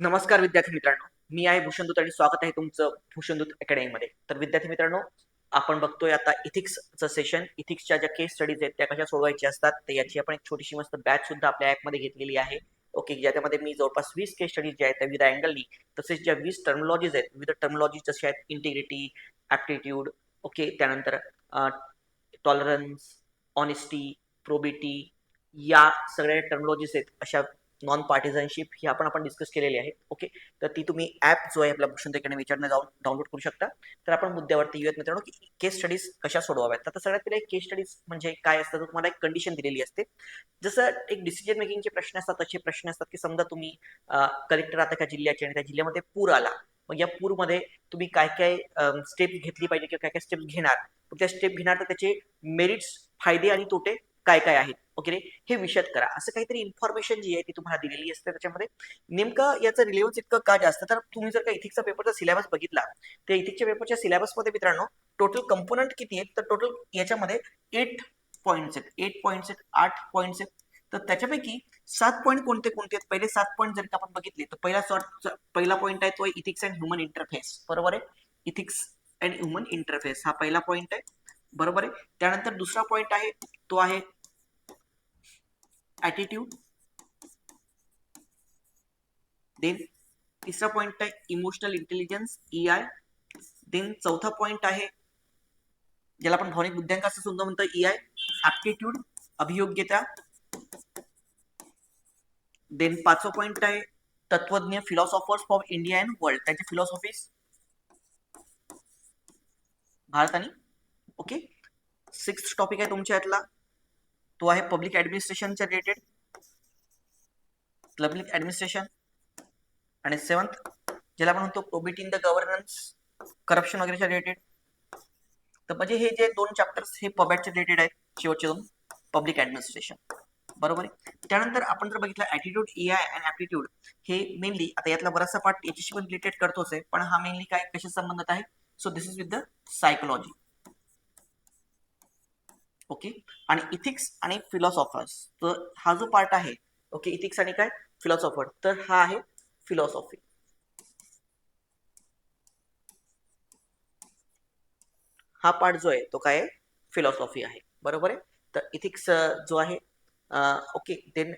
नमस्कार विद्यार्थी मित्रांनो, मी आहे भूषणदूत आणि स्वागत आहे तुमचं भूषणदूत अकॅडमीमध्ये. तर विद्यार्थी मित्रांनो, आपण बघतोय आता इथिक्सचं सेशन. इथिक्सच्या ज्या केस स्टडीज आहेत त्या कशा सोडवायच्या असतात, तर याची आपण एक छोटीशी मस्त बॅच सुद्धा आपल्या ॲपमध्ये घेतलेली आहे. ओके, ज्याच्यामध्ये मी जवळपास 20 केस स्टडीज ज्या आहेत त्या विविध अँगलनी, तसेच ज्या 20 टर्मिनॉलॉजीज आहेत, विविध टर्मिनॉलॉजीज जशा आहेत इंटिग्रिटी, ॲप्टिट्यूड, ओके, त्यानंतर टॉलरन्स, ऑनेस्टी, प्रोबिटी, या सगळ्या टर्मिनॉलॉजीज आहेत अशा नॉन पार्टिझनशिप ही आपण डिस्कस केलेली आहे. ओके, तर ती तुम्ही ॲप जो आहे आपला भूषण अकॅडमीच्यानं जाऊन डाउनलोड करू शकता. तर आपण मुद्द्यावरती येऊयात मित्रांनो, की केस स्टडीज कशा सोडवाव्यात. तर सगळ्यात पहिले केस स्टडीज म्हणजे काय असतं, तर तुम्हाला एक कंडिशन दिलेली असते. जसं एक डिसिजन मेकिंगचे प्रश्न असतात, तसे प्रश्न असतात की समजा तुम्ही कलेक्टर आता एका जिल्ह्याचे आणि त्या जिल्ह्यामध्ये पूर आला. मग या पूरमध्ये तुम्ही काय काय स्टेप घेतली पाहिजे किंवा काय काय स्टेप्स घेणार. त्या स्टेप घेणार तर त्याचे मेरिट्स, फायदे आणि तोटे काय काय आहेत, ओके, हे विशद करा. असं काहीतरी इन्फॉर्मेशन जी आहे ती तुम्हाला दिलेली असते. त्याच्यामध्ये नेमकं याचं रिलेव्हन्स इतकं का जास्त, तर तुम्ही जर का इथिक्सचा पेपरचा सिलेबस बघितला, तर इथिक्सच्या पेपरच्या सिलेबसमध्ये मित्रांनो टोटल कंपोनंट किती आहेत, तर टोटल याच्यामध्ये 8 पॉईंट्स आहेत. 8 पॉईंट्स आहेत, 8 पॉईंट्स आहेत. तर त्याच्यापैकी 7 पॉईंट कोणते कोणते आहेत. पहिले 7 पॉईंट जर का आपण बघितले, तर पहिला पॉईंट आहे तो इथिक्स अँड ह्युमन इंटरफेस. बरोबर आहे, इथिक्स अँड ह्युमन इंटरफेस हा पहिला पॉईंट आहे. बरोबर आहे. त्यानंतर दुसरा पॉईंट आहे तो आहे ॲटिट्यूड. देन तिसरा पॉइंट आहे इमोशनल इंटेलिजन्स, EI. देन चौथा पॉइंट आहे ज्याला आपण भावनिक बुद्ध्यांक असं सुद्धा म्हणतो, EI. ऍप्टिट्यूड, अभियोग्यता. देन पाचवा पॉइंट आहे तत्वज्ञ, philosophers of India and world, त्यांची फिलॉसॉफीज भारत आणि, ओके. सिक्स्थ टॉपिक आहे तुमच्या यातला तो आहे पब्लिक ऍडमिनिस्ट्रेशनच्या रिलेटेड, पब्लिक ऍडमिनिस्ट्रेशन. आणि सेवन्थ ज्याला आपण म्हणतो probity in the governance, corruption वगैरेच्या रिलेटेड. तर म्हणजे हे जे दोन चॅप्टर्स हे पबॅटचे रिलेटेड आहेत, शेवटचे दोन पब्लिक ऍडमिनिस्ट्रेशन. बरोबर आहे. त्यानंतर आपण जर बघितलं ऍटिट्यूड, EI अँड ऍप्टिट्यूड, हे मेनली आता यातला बराचसा पार्ट याच्याशी पण रिलेटेड करतोच आहे, पण हा मेनली काय कशा संबंधित आहे, so this is with the psychology. Okay. आणि इथिक्स आणि फिलॉसॉफर्स, तर हा जो पार्ट आहे, ओके, इथिक्स आणि काय फिलॉसॉफर, तर हा आहे फिलॉसॉफी. हा पार्ट जो आहे तो काय आहे, फिलॉसॉफी आहे. बरोबर आहे. तर इथिक्स जो आहे, ओके, देन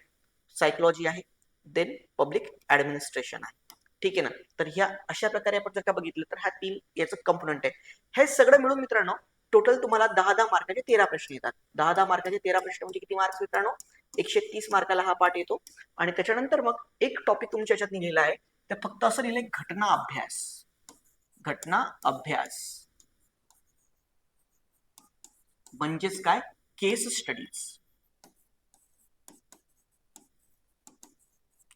सायकोलॉजी आहे, देन पब्लिक ऍडमिनिस्ट्रेशन आहे. ठीक आहे ना. तर ह्या अशा प्रकारे आपण जर का बघितलं तर हा 3 याचं कंपोनंट आहे. हे सगळं मिळून मित्रांनो टोटल तुम्हाला 10-10 मार्काचे 13 प्रश्न येतात. 10-10 मार्काचे 13 प्रश्न म्हणजे किती मार्क्स मित्रांनो, 130 मार्काला हा पाठ येतो. आणि त्याच्यानंतर मग एक टॉपिक तुमच्या याच्यात लिहिलेला आहे, ते फक्त असं लिहिलंय घटना अभ्यास. घटना अभ्यास म्हणजेच काय, केस स्टडीज.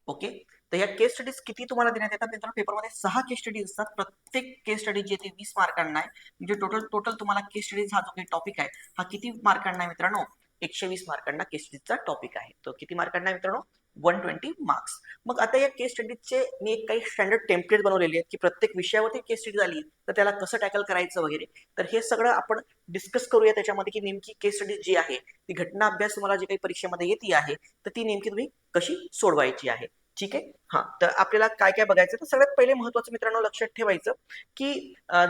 ओके. तर या केस स्टडीज किती तुम्हाला देण्यात येतात मित्रांनो, पेपरमध्ये 6 केस स्टडीज असतात. प्रत्येक केस स्टडी जी आहे ती 20 मार्कांना आहे. म्हणजे टोटल टोटल तुम्हाला केस स्टडीज हा जो काही टॉपिक आहे हा किती मार्कांना आहे मित्रांनो, 120 मार्कांना केस स्टडीजचा टॉपिक आहे. तो किती मार्कांना आहे मित्रांनो, 120 मार्क्स. मग आता या केस स्टडीजचे मी एक काही स्टँडर्ड टेम्पलेट बनवलेली आहेत की प्रत्येक विषयावरती केस स्टडी झाली तर त्याला कसं टॅकल करायचं वगैरे. तर हे सगळं आपण डिस्कस करूया त्याच्यामध्ये, की नेमकी केस स्टडी जी आहे ती घटना अभ्यास तुम्हाला जी काही परीक्षेमध्ये येते आहे तर ती नेमकी तुम्ही कशी सोडवायची आहे. ठीक आहे. हा, तर आपल्याला काय काय बघायचं, तर सगळ्यात पहिले महत्वाचं मित्रांनो लक्षात ठेवायचं की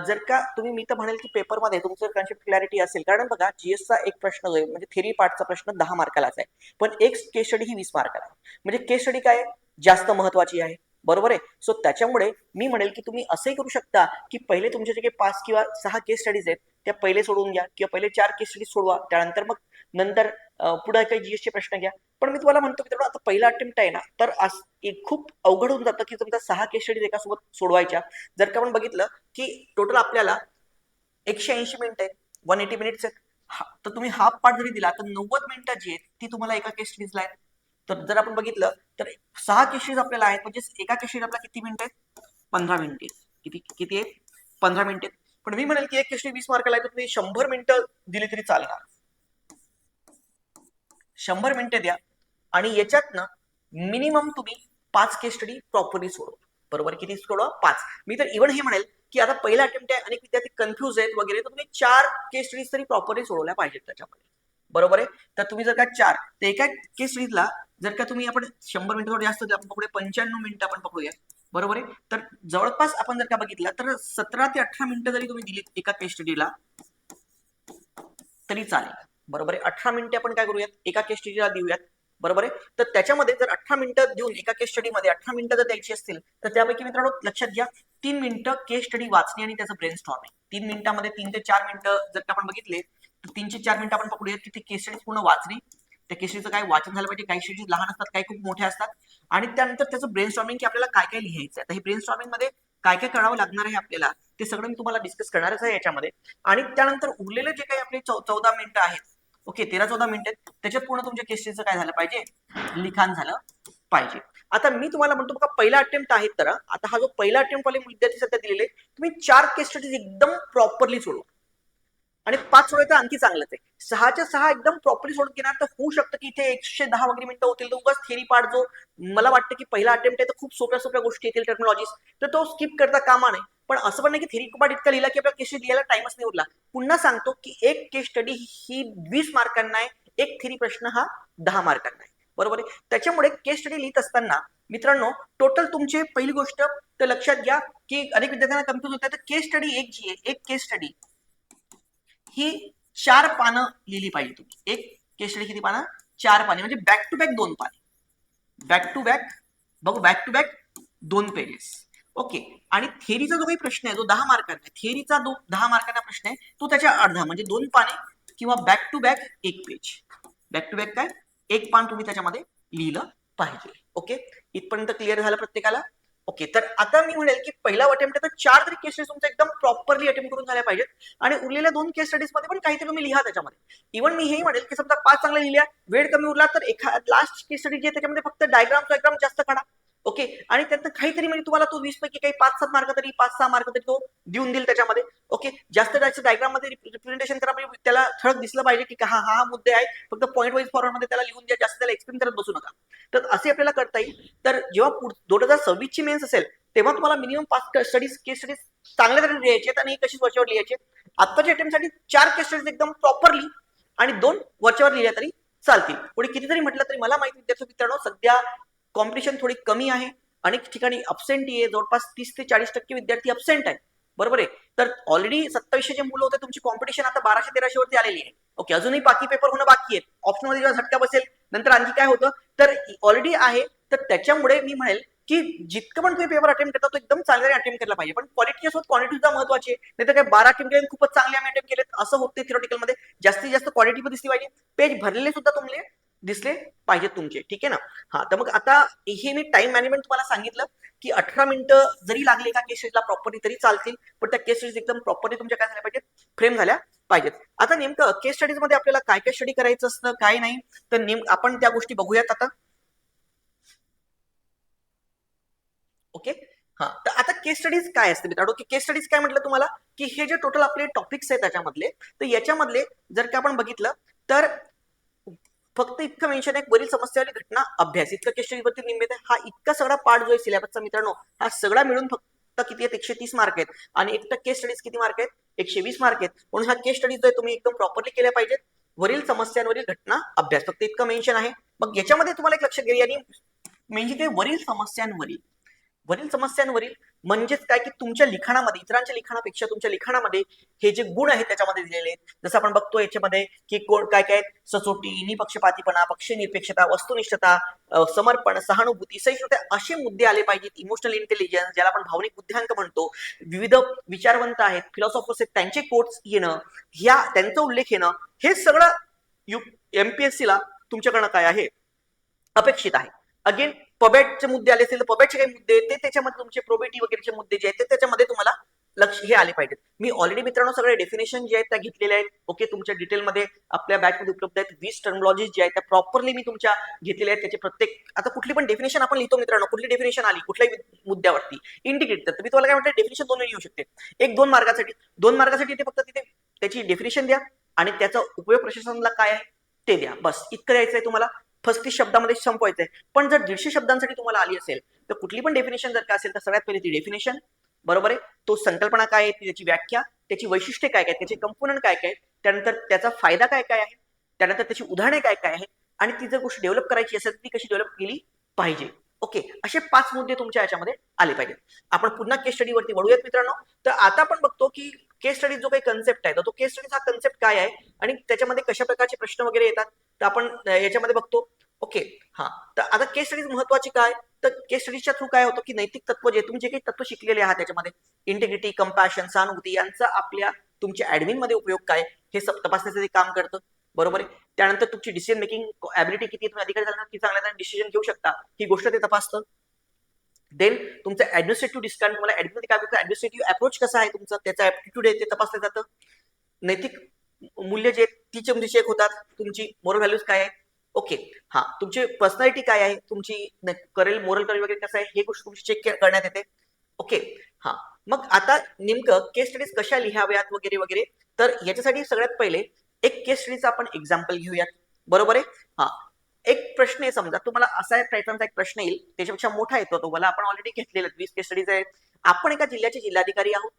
जर का तुम्ही, मी तर म्हणेल की पेपरमध्ये तुमचं कन्सेप्ट क्लॅरिटी असेल, कारण बघा जीएसचा एक प्रश्न जो आहे म्हणजे थेरी पार्टचा प्रश्न 10 मार्कालाच आहे, पण एक केस स्टडी ही 20 मार्काला आहे. म्हणजे केस स्टडी काय जास्त महत्वाची आहे. बरोबर आहे. सो त्याच्यामुळे मी म्हणेल की तुम्ही असंही करू शकता की पहिले तुमचे जे काही 5 किंवा 6 केस स्टडीज आहेत त्या पहिले सोडवून घ्या, किंवा पहिले 4 केस स्टडीज सोडवा, त्यानंतर मग नंतर पुढे काही जीएसचे प्रश्न घ्या. पण मी तुम्हाला म्हणतो मित्रांनो, आता पहिला अटेम्प्ट आहे ना, तर खूप अवघड होऊन जातं की तुमचा 6 केस स्टडीज एकासोबत सोडवायच्या. जर का आपण बघितलं की टोटल आपल्याला 180 मिनिट आहेत, 180 मिनिट्स आहेत. तर तुम्ही हाफ पार्ट जरी दिला तर 90 मिनिटं जी आहेत ती तुम्हाला एका केस स्टडीजला आहेत. तर जर आपण बघितलं तर 6 केस स्टडीज आपल्याला आहेत, म्हणजे एका केस स्टडीज आपल्याला किती मिनिटं आहेत, 15 मिनिटे. किती किती आहेत, 15 मिनिटे. पण मी म्हणेल की एक केस स्टडी 20 मार्काला आहे तर तुम्ही 100 मिनिटं दिली तरी चालणार. 100 मिनिटे द्या आणि याच्यात ना मिनिमम तुम्ही 5 केस स्टडी प्रॉपरली सोडवा. बरोबर, किती सोडवा, 5. मी तर इव्हन हे म्हणेल की आता पहिला अटेम्प्ट आहे, अनेक विद्यार्थी कन्फ्युज आहेत वगैरे, तर तुम्ही 4 केस स्टडीज तरी प्रॉपरली सोडवल्या पाहिजेत त्याच्यामध्ये. बरोबर आहे. तर तुम्ही जर का 4, तर एका केस स्टडीजला जर का तुम्ही आपण 100 मिनिटं जास्त आपण पकडूया, 95 मिनिटं आपण पकडूया. बरोबर आहे. तर जवळपास आपण जर का बघितलं तर 17 ते 18 मिनिटं जरी तुम्ही दिलीत एका केस स्टडीला तरी चालेल. बरोबर आहे. 18 मिनिटे आपण काय करूयात एका केस स्टडीला देऊयात. बरोबर आहे. तर त्याच्यामध्ये जर 18 मिनिटं देऊन एका केस स्टडीमध्ये 18 मिनिटं जर द्यायची असतील तर त्यापैकी मित्रांनो लक्षात घ्या 3 मिनिटं केस स्टडी वाचणे आणि त्याचं ब्रेन स्टॉर्मिंग. 3 मिनिटांमध्ये 3 ते 4 मिनिटं जर का आपण बघितले तर 3 ते 4 मिनिटं आपण पकडूयात की ते केस स्टडी पूर्ण वाचणे. त्या केस स्टडीचं काय वाचन झालं पाहिजे. काही स्टडीज लहान असतात, काही खूप मोठ्या असतात आणि त्यानंतर त्याचं ब्रेन स्टॉर्मिंग की आपल्याला काय काय लिहायचं आहे. तर हे ब्रेन स्टॉर्मिंग मध्ये काय काय करावं लागणार आहे आपल्याला ते सगळं मी तुम्हाला डिस्कस करणारच आहे याच्यामध्ये. आणि त्यानंतर उरलेले जे काही आपले 14 मिनिटं आहेत, ओके 13-14 मिनिटं त्याच्यात पूर्ण तुमच्या केसचं काय झालं पाहिजे, लिखाण झालं पाहिजे. आता मी तुम्हाला म्हणतो बघा पहिला अटेम्प्ट आहे तर आता हा जो पहिला अटेम्प्ट वाले विद्यार्थी सध्या दिलेले तुम्ही 4 केस स्टडीज एकदम प्रॉपरली सोडवा आणि 5 सोडवायचं आणखी चांगलंच आहे. 6च्या 6 एकदम प्रॉपरली सोडून घेणार तर होऊ शकतं की इथे 110 वगैरे मिनिटं होतील. तर उगाच थेरी पार्ट जो मला वाटतं की पहिला अटेम्प्ट आहे तर खूप सोप्या सोप्या गोष्टी येतील टेक्नॉलॉजीज तर तो स्किप करता कामा नये. पण असं पण नाही की थेरी पार्ट इतका लिहिला की आपल्याला केस लिहायला टाइमच नाही उरला. पुन्हा सांगतो की एक केस स्टडी ही 20 मार्कांना आहे, एक थेरी प्रश्न हा 10 मार्कांना आहे. बरोबर आहे. त्याच्यामुळे केस स्टडी लिहित असताना मित्रांनो टोटल तुमची पहिली गोष्ट तर लक्षात घ्या की अनेक विद्यार्थ्यांना कन्फ्युज होतं तर केस स्टडी एक जी आहे एक केस स्टडी ही 4 पानं लिहिली पाहिजे तुम्ही. एक केस स्टडी किती पानं, 4 पाने म्हणजे बॅक टू बॅक 2 पाने, बॅक टू बॅक बघू back to back 2 pages. Okay. आणि थेरीचा जो काही प्रश्न आहे जो 10 मार्कांचा आहे, थेरीचा 10 मार्कांचा प्रश्न आहे तो त्याच्या अर्धा म्हणजे 2 पाने किंवा back to back 1 page. Back to back काय एक पान तुम्ही त्याच्यामध्ये लिहिलं पाहिजे. ओके. इथपर्यंत क्लिअर झालं प्रत्येकाला. ओके. तर आता मी म्हणेल की पहिला अटेम्प्ट तर 4 तरी केसेस तुमचा एकदम प्रॉपरली अटेम्प्ट करून झाल्या पाहिजेत आणि उरलेल्या 2 केस स्टडीज मध्ये पण काहीतरी तुम्ही लिहा त्याच्यामध्ये. इव्हन मी हेही म्हणेल की समजा 5 चांगल्या लिहिल्या वेळ कमी उरला तर लास्ट केस स्टडी जी आहे त्याच्यामध्ये फक्त डायग्राम जास्त काढा. ओके. आणि त्यातनं काहीतरी म्हणजे तुम्हाला तो 20 पैकी काही 5-7 मार्क तरी 5-6 मार्क तरी तो देऊन देईल त्याच्यामध्ये. ओके. जास्त जास्त डायग्राम मध्ये रिप्रेझेंटेशन करा म्हणजे त्याला ठळक दिसलं पाहिजे की हा हा मुद्दे आहे. फक्त पॉईंट वाईज फॉरवर्ड मध्ये त्याला लिहून द्या, जास्त त्याला एक्सप्लेन करत बसू नका. तर असे आपल्याला करता येईल. तर जेव्हा 2026 ची मेन्स असेल तेव्हा तुम्हाला मिनिमम 5 स्टडीज केस स्टडीज चांगल्या तरी लिहायचे आणि कशीच वरच्यावर लिहायचे. आत्ताच्या अटेम्प्टसाठी 4 केस स्टडीज एकदम प्रॉपरली आणि 2 वरच्यावर लिहिल्या तरी चालतील. पुढे किती जरी म्हटलं तरी मला माहिती विद्यार्थी मित्रांनो सध्या कॉम्पिटिशन थोडी कमी आहे. अनेक ठिकाणी अब्सेंटी आहे. जवळपास 30 ते 40% विद्यार्थी अब्सेंट आहेत. बरोबर आहे. तर ऑलरेडी 2700 जे मुलं होते तुमची कॉम्पिटिशन आता 1200-1300 वरती आलेली आहे. ओके. अजूनही बाकी पेपर होणं बाकी आहे. ऑप्शन मध्ये जेव्हा झटका बसेल नंतर आणखी काय होतं तर ऑलरेडी आहे. तर त्याच्यामुळे मी म्हणेल की जितकं पण तुम्ही पेपर अटेम्प्ट करता तो एकदम चांगल्याने अटेम्प्ट केला पाहिजे. पण क्वालिटी असोत क्वालिटी सुद्धा महत्वाची आहे. नाही तर काय 12 अटेम्प्ट केले खूपच चांगले आम्ही अटेम्प्ट केलेत असं होते थिअरॉटिकल मध्ये. जास्तीत जास्त क्वालिटी पण दिसली पाहिजे. पेज भरलेले सुद्धा तुमचे दिसले पाहिजेत तुमचे. ठीक आहे ना. हा तर मग आता हे मी टाइम मॅनेजमेंट तुम्हाला सांगितलं की 18 मिनिटं जरी लागले एका केसेसला प्रॉपर्टी तरी चालतील. पण त्या केसेस एकदम प्रॉपर्टी तुमच्या काय झाल्या पाहिजेत, फ्रेम झाल्या पाहिजेत. आता नेमकं केस स्टडीज मध्ये आपल्याला काय काय स्टडी करायचं असतं काय नाही तर नेमकं आपण त्या गोष्टी बघूयात आता. ओके. हा तर आता केस स्टडीज काय असते मित्रांनो की केस स्टडीज काय म्हटलं तुम्हाला की हे जे टोटल आपले टॉपिक्स आहेत त्याच्यामधले तर याच्यामधले जर का आपण बघितलं तर फक्त इतकं मेन्शन आहे वरील समस्या आणि घटना अभ्यास इतकं केस स्टडी वरती निमित्त आहे. हा इतका सगळा पार्ट जो आहे सिलेबसचा मित्रांनो हा सगळा मिळून फक्त किती आहेत 130 मार्क आहेत आणि एक केस स्टडीज किती मार्क आहेत 120 मार्क आहेत. म्हणून हा केस स्टडीज जो आहे तुम्ही एकदम प्रॉपरली केल्या पाहिजेत. वरील समस्यांवरील घटना अभ्यास फक्त इतकं मेन्शन आहे. मग याच्यामध्ये तुम्हाला एक लक्षात घ्या आणि म्हणजे काय वरील समस्यांवरील म्हणजेच काय की तुमच्या लिखाणामध्ये इतरांच्या लिखाणापेक्षा तुमच्या लिखाणामध्ये हे जे गुण आहेत त्याच्यामध्ये दिलेले आहेत. जसं आपण बघतो याच्यामध्ये की काय काय सचोटी निपक्षपातीपणा पक्षनिरपेक्षता वस्तुनिष्ठता समर्पण सहानुभूती सहिष्णुता असे मुद्दे आले पाहिजेत. इमोशनल इंटेलिजन्स ज्याला आपण भावनिक बुद्ध्यांक म्हणतो, विविध विचारवंत आहेत फिलॉसॉफर्स आहेत त्यांचे कोट्स येणं ह्या त्यांचा उल्लेख येणं हे सगळं एमपीएससी ला तुमच्याकडनं काय आहे अपेक्षित आहे. अगेन पबेटचे मुद्दे आले असतील तर पबेटचे काही मुद्दे ते त्याच्यामध्ये तुमचे प्रोबेटी वगैरेचे मुद्दे जे आहेत ते त्याच्यामध्ये तुम्हाला लक्ष हे आले पाहिजेत. मी ऑलरेडी मित्रांनो सगळे डेफिनेशन जे आहेत त्या घेतलेल्या आहेत. ओके. तुमच्या डिटेलमध्ये आपल्या बॅचमध्ये उपलब्ध आहेत. 20 टर्मॉलॉजीज जे आहेत त्या प्रॉपरली मी तुमच्या घेतलेल्या आहेत. त्याचे प्रत्येक आता कुठली पण डेफिनेशन आपण लिहितो मित्रांनो कुठली डेफिनेशन आली कुठल्याही मुद्द्यावरती इंडिकेटर तर मी तुम्हाला काय म्हणतो डेफिनेशन 2 वेळी येऊ शकते. एक 2 मार्कासाठी ते फक्त तिथे त्याची डेफिनेशन द्या आणि त्याचा उपयोग प्रशासनाला काय आहे ते द्या. बस इतकं द्यायचं आहे तुम्हाला. 35 शब्दामध्ये संपवायचंय. पण जर 150 शब्दांसाठी तुम्हाला आली असेल तर कुठली पण डेफिनेशन जर का असेल तर सगळ्यात पहिले ती डेफिनेशन बरोबर आहे. तो संकल्पना काय आहे त्याची व्याख्या त्याची वैशिष्ट्ये काय काय त्याचे कंपोनंट काय काय त्यानंतर त्याचा फायदा काय काय आहे त्यानंतर त्याची उदाहरणे काय काय आहेत आणि ती जर गोष्ट डेव्हलप करायची असेल ती कशी डेव्हलप केली पाहिजे. ओके, असे 5 मुद्दे तुमच्या याच्यामध्ये आले पाहिजेत. आपण पुन्हा केस स्टडीवरती वळूयात मित्रांनो. तर आता आपण बघतो की केस स्टडी जो काही कन्सेप्ट आहे, तर तो केस स्टडी हा कन्सेप्ट काय आहे आणि त्याच्यामध्ये कशा प्रकारचे प्रश्न वगैरे येतात, तर आपण याच्यामध्ये बघतो. ओके, हा. तर आता केस स्टडीज महत्वाची काय, तर केस स्टडीजच्या थ्रू काय होतं की नैतिक तत्व जे तुम्ही जे काही तत्व शिकलेले आहात त्याच्यामध्ये इंटिग्रिटी, कंपॅशन, सहानुभूती यांचा आपल्या तुमच्या ऍडमिन मध्ये उपयोग काय हे तपासण्याचं काम करतं. बरोबर आहे. त्यानंतर तुमची डिसिजन मेकिंग ऍबिलिटी किती, तुम्ही अधिकारी झाला की चांगल्या डिसिजन घेऊ शकता, ही गोष्ट ते तपासतं. देन तुमचं ऍडमिनिस्ट्रेटिव्ह डिस्काउंट, तुम्हाला ऍडमिनिस्ट्रेटिव्ह अप्रोच कसा आहे तुमचा, त्याचा ऍप्टिट्यूड आहे ते तपासलं जातं. नैतिक मूल्य जे ती तुमची चेक होतात, तुमची मोरल व्हॅल्यूज काय आहे. ओके, हा. तुमची पर्सनॅलिटी काय आहे, तुमची करेल मोरल करेल वगैरे कसं आहे, हे गोष्ट तुमची चेक करण्यात येते. ओके, हा. मग आता नेमकं केस स्टडीज कशा लिहाव्यात वगैरे वगैरे, तर याच्यासाठी सगळ्यात पहिले एक केस स्टडीचा आपण एक्झाम्पल घेऊयात. बरोबर आहे. हा. एक प्रश्न आहे, समजा तुम्हाला असा पॅटर्नचा एक प्रश्न येईल, त्याच्यापेक्षा मोठा येतो तो मला, आपण ऑलरेडी घेतलेला 20 केस स्टडीज आहेत. आपण एका जिल्ह्याचे जिल्हाधिकारी आहोत.